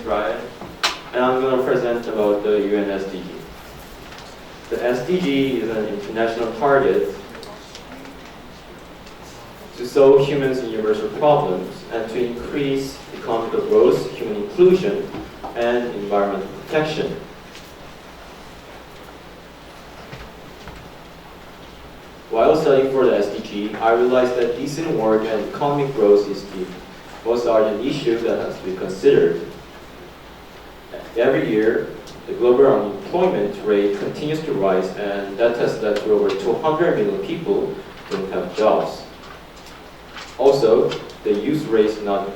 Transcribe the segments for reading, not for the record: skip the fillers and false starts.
Ryan, and I'm going to present about the UN SDG. The SDG is an international target to solve humans' universal problems and to increase economic growth, human inclusion, and environmental protection. While studying for the SDG, I realized that decent work and economic growth is the most urgent issue that has to be considered. Every year, the global unemployment rate continues to rise, and that has led to over 200 million people who don't have jobs. Also, the youth rate not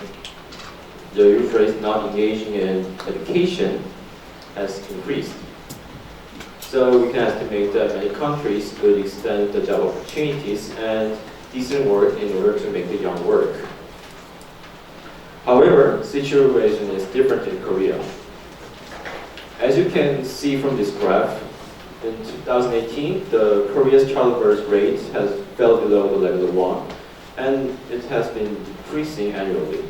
engaging in education has increased. So we can estimate that many countries would extend the job opportunities and decent work in order to make the young work. However, the situation is different in Korea. As you can see from this graph, in 2018, the Korea's childbirth rate has fell below the level of 1, and it has been decreasing annually.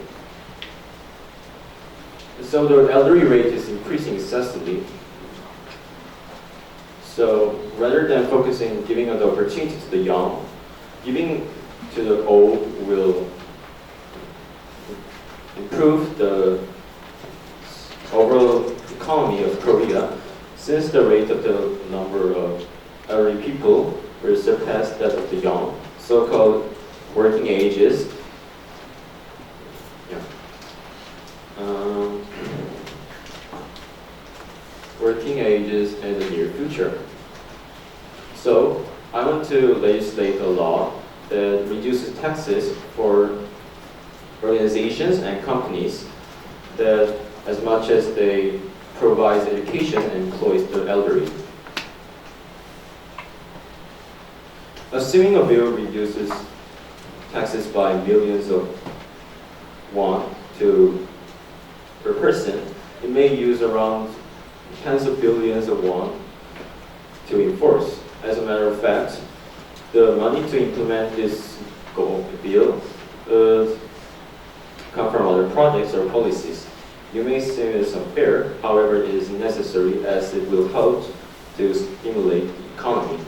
So the elderly rate is increasing excessively. So rather than focusing on giving the opportunity to the young, giving to the old will improve the overall economy of Korea, since the rate of the number of elderly people will surpass that of the young, so-called working ages. Working ages in the near future. So I want to legislate a law that reduces taxes for organizations and companies that, as much as they provide education and employs the elderly. Assuming a bill reduces taxes by millions of won per person, it may use around tens of billions of won to enforce. As a matter of fact, the money to implement this bill come from other projects or policies. You may say it's unfair, however, it is necessary as it will help to stimulate the economy.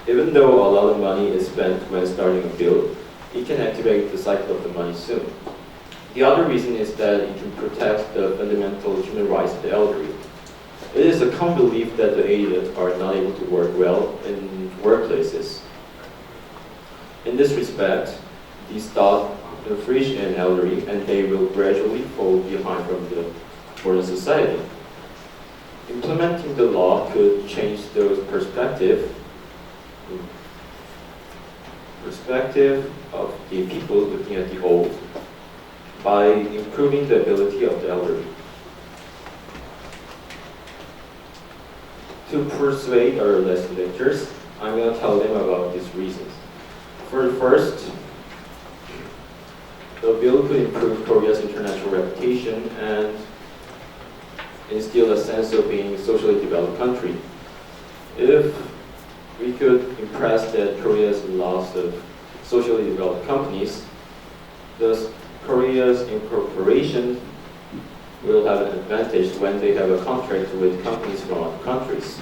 Even though a lot of money is spent when starting a bill, it can activate the cycle of the money soon. The other reason is that it can protect the fundamental human rights of the elderly. It is a common belief that the aged are not able to work well in workplaces. In this respect, these thoughts infringe in elderly, and they will gradually fall behind from the modern society. Implementing the law could change those perspective of the people looking at the old by improving the ability of the elderly. To persuade our legislators, I'm going to tell them about these reasons. For the first, the bill could improve Korea's international reputation and instill a sense of being a socially developed country. If we could impress that Korea has lots of socially developed companies, thus Korea's incorporation will have an advantage when they have a contract with companies from other countries.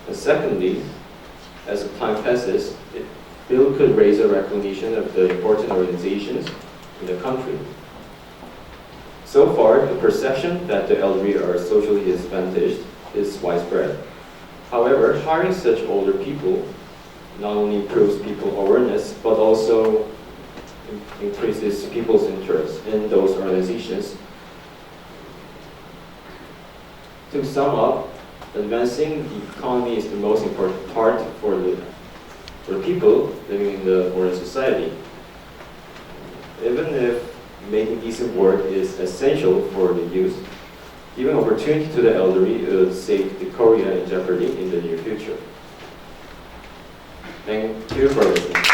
And secondly, as time passes, the bill could raise a recognition of the important organizations in the country. So far, the perception that the elderly are socially disadvantaged is widespread. However, hiring such older people not only improves people awareness, but also increases people's interest in those organizations. To sum up, advancing the economy is the most important part for the people living in the modern society. Even if making decent work is essential for the youth, giving opportunity to the elderly would save the Korea in jeopardy in the near future. Thank you for listening.